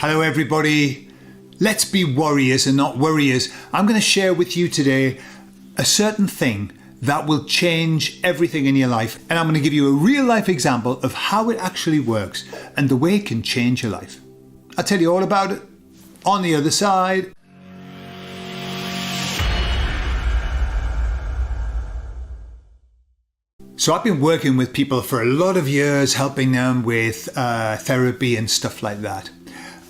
Hello everybody, let's be warriors and not worriers. I'm going to share with you today a certain thing that will change everything in your life, and I'm going to give you a real life example of how it actually works and the way it can change your life. I'll tell you all about it on the other side. So I've been working with people for a lot of years, helping them with therapy and stuff like that.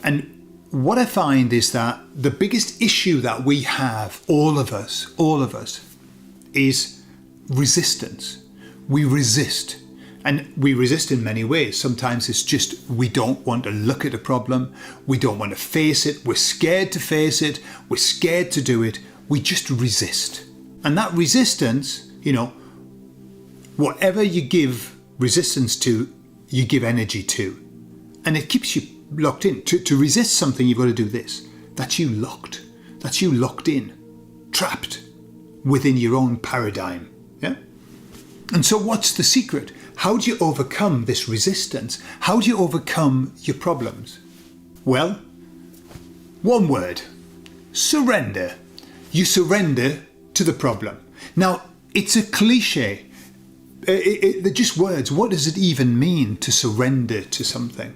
And what I find is that the biggest issue that we have, all of us, is resistance. We resist. And we resist in many ways. Sometimes it's just we don't want to look at a problem. We don't want to face it. We're scared to face it. We're scared to do it. We just resist. And that resistance, whatever you give resistance to, you give energy to. And it keeps you locked in. To resist something, you've got to do this. That's you locked. That's you locked in, trapped within your own paradigm. Yeah? And so what's the secret? How do you overcome this resistance? How do you overcome your problems? Well, one word: surrender. You surrender to the problem. Now, it's a cliche. They're just words. What does it even mean to surrender to something?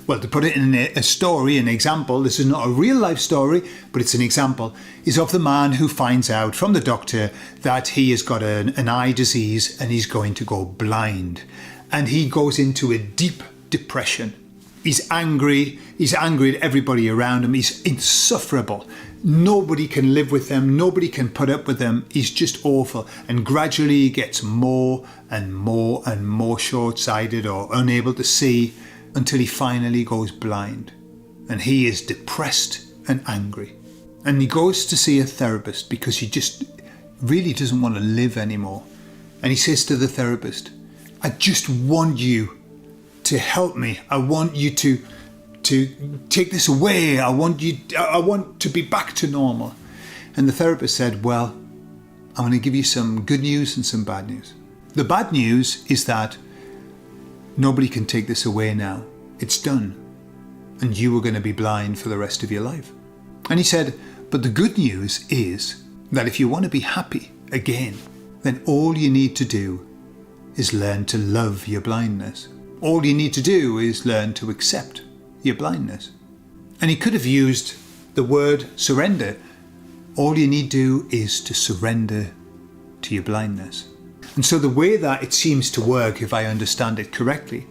Well, to put it in a story, an example, this is not a real life story, but it's an example, is of the man who finds out from the doctor that he has got an eye disease and he's going to go blind. And he goes into a deep depression. He's angry at everybody around him, he's insufferable. Nobody can live with him, nobody can put up with him, he's just awful. And gradually he gets more and more and more short-sighted or unable to see, until he finally goes blind. And he is depressed and angry. And he goes to see a therapist because he just really doesn't want to live anymore. And he says to the therapist, I just want you to help me. I want you to take this away. I want to be back to normal. And the therapist said, well, I'm going to give you some good news and some bad news. The bad news is that nobody can take this away now. It's done. And you are going to be blind for the rest of your life. And he said, but the good news is that if you want to be happy again, then all you need to do is learn to love your blindness. All you need to do is learn to accept your blindness. And he could have used the word surrender. All you need to do is to surrender to your blindness. And so the way that it seems to work, if I understand it correctly,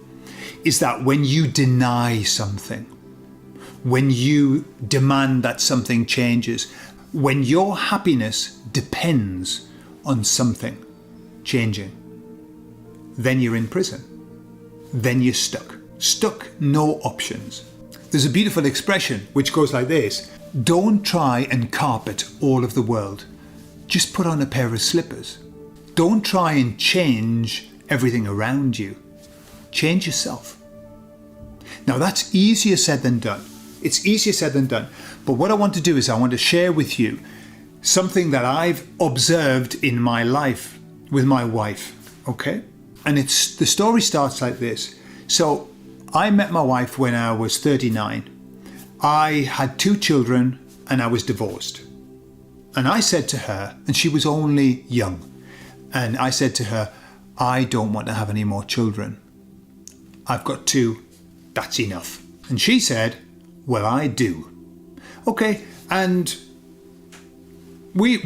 is that when you deny something, when you demand that something changes, when your happiness depends on something changing, then you're in prison. Then you're stuck. Stuck, no options. There's a beautiful expression which goes like this: don't try and carpet all of the world. Just put on a pair of slippers. Don't try and change everything around you. Change yourself. Now that's easier said than done. It's easier said than done. But what I want to do is I want to share with you something that I've observed in my life with my wife. Okay? And the story starts like this. So I met my wife when I was 39. I had 2 children and I was divorced. And I said to her, and she was only young, and I said to her, I don't want to have any more children. I've got 2, that's enough. And she said, well, I do. Okay, and we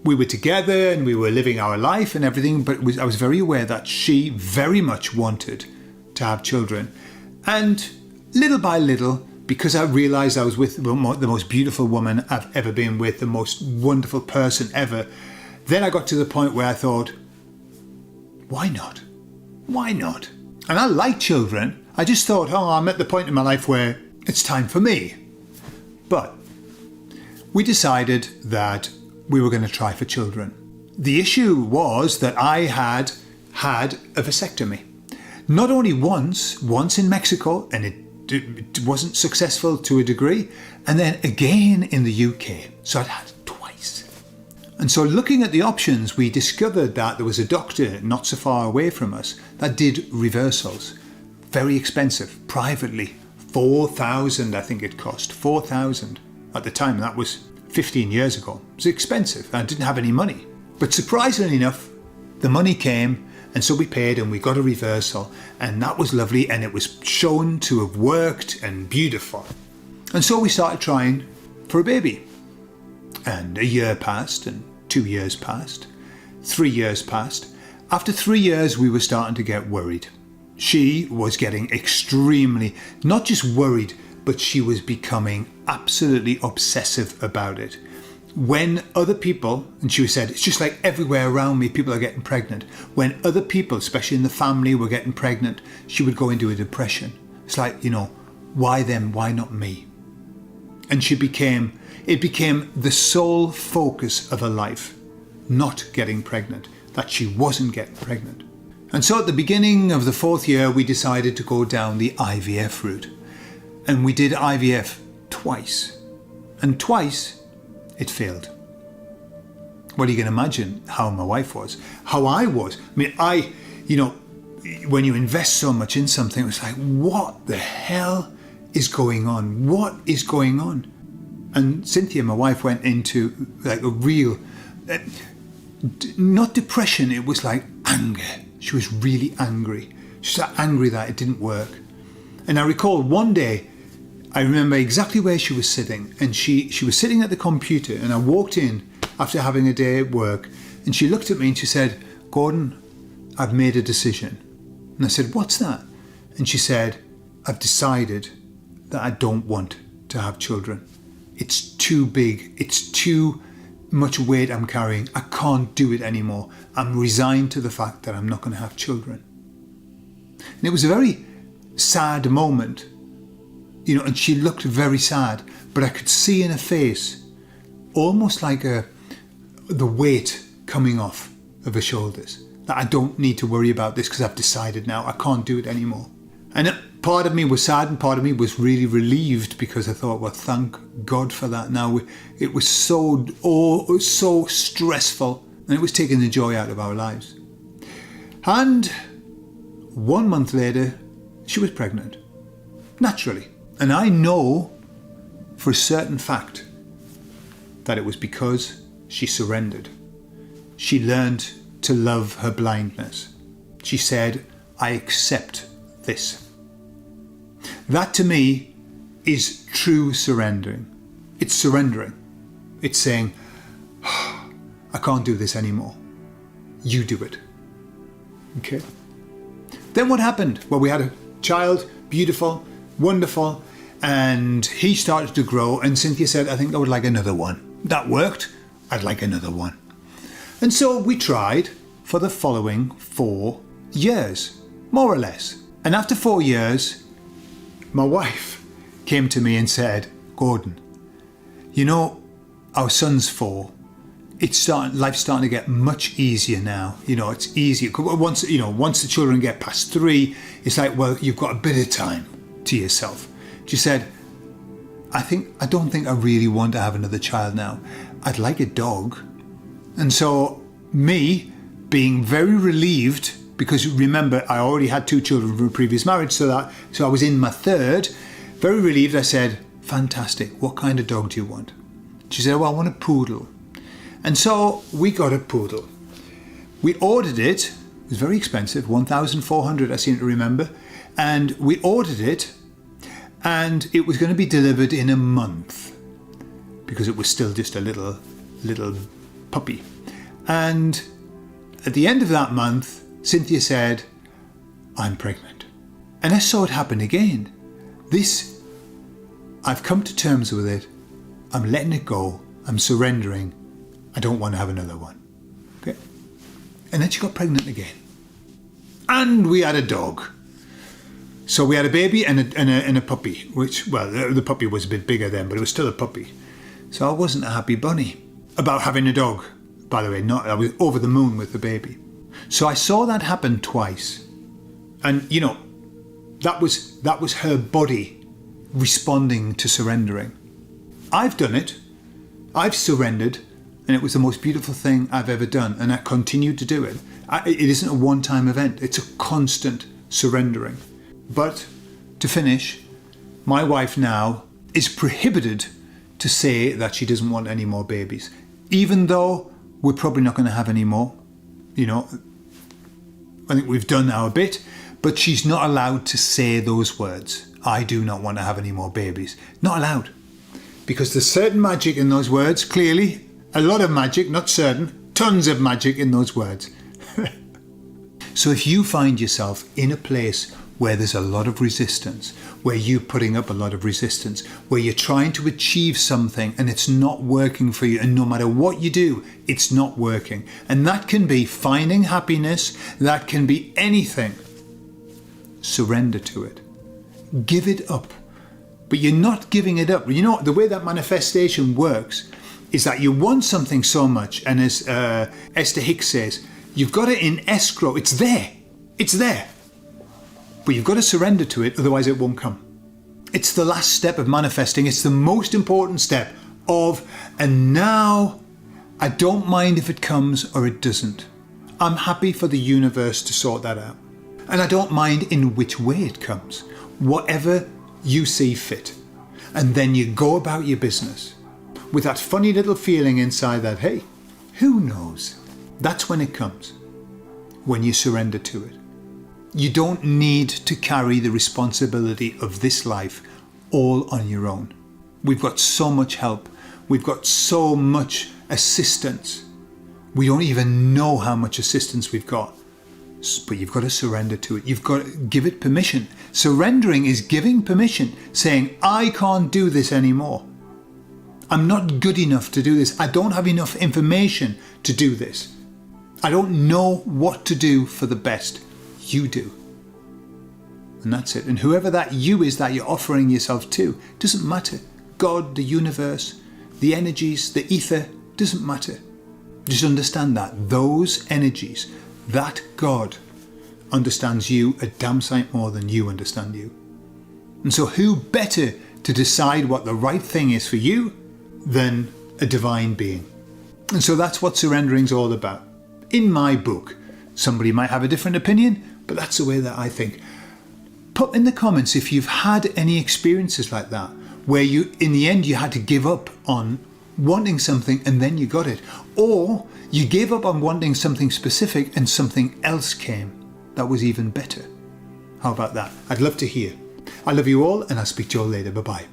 were together and we were living our life and everything, but I was very aware that she very much wanted to have children. And little by little, because I realised I was with the most beautiful woman I've ever been with, the most wonderful person ever, then I got to the point where I thought, why not? Why not? And I like children. I just thought, I'm at the point in my life where it's time for me. But we decided that we were going to try for children. The issue was that I had a vasectomy. Not only once in Mexico, and it wasn't successful to a degree, and then again in the UK. So I'd had it twice. And so looking at the options, we discovered that there was a doctor not so far away from us that did reversals. Very expensive, privately, 4,000, I think it cost. 4,000 at the time. That was 15 years ago. It was expensive. I didn't have any money. But surprisingly enough, the money came, and so we paid and we got a reversal, and that was lovely, and it was shown to have worked and beautiful. And so we started trying for a baby. And a year passed, and 2 years passed, 3 years passed. After 3 years, we were starting to get worried. She was getting extremely, not just worried, but she was becoming absolutely obsessive about it. When other people, and she said, it's just like everywhere around me, people are getting pregnant. When other people, especially in the family, were getting pregnant, she would go into a depression. It's like, why them? Why not me? And it became the sole focus of her life, not getting pregnant, that she wasn't getting pregnant. And so at the beginning of the 4th year, we decided to go down the IVF route. And we did IVF twice. And twice, it failed. Well, you can imagine how my wife was, how I was. I mean, when you invest so much in something, it was like, what the hell is going on? What is going on? And Cynthia, my wife, went into like a real, not depression, it was like anger. She was really angry. She was so angry that it didn't work. And I recall one day, I remember exactly where she was sitting, and she was sitting at the computer, and I walked in after having a day at work, and she looked at me and she said, Gordon, I've made a decision. And I said, what's that? And she said, I've decided that I don't want to have children. It's too big. It's too much weight I'm carrying. I can't do it anymore. I'm resigned to the fact that I'm not going to have children. And it was a very sad moment, and she looked very sad, but I could see in her face almost like the weight coming off of her shoulders, that I don't need to worry about this because I've decided now I can't do it anymore. And part of me was sad and part of me was really relieved, because I thought, well, thank God for that now. It was so stressful, and it was taking the joy out of our lives. And 1 month later, she was pregnant, naturally. And I know for a certain fact that it was because she surrendered. She learned to love her blindness. She said, I accept this. That to me is true surrendering. It's surrendering. It's saying, I can't do this anymore. You do it. Okay. Then what happened? Well, we had a child, beautiful, wonderful, and he started to grow, and Cynthia said, I think I would like another one. That worked. I'd like another one. And so we tried for the following 4 years, more or less. And after 4 years, my wife came to me and said, Gordon, our son's 4. Life's starting to get much easier now. It's easier. Once the children get past 3, it's like, well, you've got a bit of time to yourself. She said, I don't think I really want to have another child now. I'd like a dog. And so me being very relieved, because remember, I already had 2 children from a previous marriage, so I was in my 3rd, very relieved. I said, fantastic. What kind of dog do you want? She said, well, I want a poodle. And so we got a poodle. We ordered it. It was very expensive, 1,400, I seem to remember. And we ordered it, and it was going to be delivered in a month, because it was still just a little puppy. And at the end of that month, Cynthia said, I'm pregnant. And I saw it happen again. I've come to terms with it. I'm letting it go. I'm surrendering. I don't want to have another one. Okay. And then she got pregnant again. And we had a dog. So we had a baby and a puppy, which, well, the puppy was a bit bigger then, but it was still a puppy. So I wasn't a happy bunny about having a dog. By the way, I was over the moon with the baby. So I saw that happen twice. And, that was her body responding to surrendering. I've done it. I've surrendered. And it was the most beautiful thing I've ever done. And I continue to do it. It isn't a one-time event. It's a constant surrendering. But to finish, My wife now is prohibited to say that she doesn't want any more babies, even though we're probably not going to have any more. You know, I think we've done our bit, but she's not allowed to say those words. I do not want to have any more babies. Not allowed. Because there's certain magic in those words, clearly. A lot of magic, not certain. Tons of magic in those words. So if you find yourself in a place where there's a lot of resistance, where you're putting up a lot of resistance, where you're trying to achieve something and it's not working for you, and no matter what you do, it's not working. And that can be finding happiness, that can be anything. Surrender to it. Give it up. But you're not giving it up. You know, the way that manifestation works is that you want something so much, and as Esther Hicks says, you've got it in escrow. It's there. It's there. But you've got to surrender to it, otherwise it won't come. It's the last step of manifesting. It's the most important step of, and now I don't mind if it comes or it doesn't. I'm happy for the universe to sort that out. And I don't mind in which way it comes. Whatever you see fit. And then you go about your business with that funny little feeling inside that, hey, who knows? That's when it comes. When you surrender to it. You don't need to carry the responsibility of this life all on your own. We've got so much help. We've got so much assistance. We don't even know how much assistance we've got. But you've got to surrender to it. You've got to give it permission. Surrendering is giving permission, saying, I can't do this anymore. I'm not good enough to do this. I don't have enough information to do this. I don't know what to do for the best. You do. And that's it. And whoever that you is that you're offering yourself to, doesn't matter. God, the universe, the energies, the ether, doesn't matter. Just understand that those energies, that God understands you a damn sight more than you understand you. And so who better to decide what the right thing is for you than a divine being? And so that's what surrendering's all about. In my book, somebody might have a different opinion, but that's the way that I think. Put in the comments if you've had any experiences like that, where you, in the end, you had to give up on wanting something and then you got it. Or you gave up on wanting something specific and something else came that was even better. How about that? I'd love to hear. I love you all, and I'll speak to you all later. Bye-bye.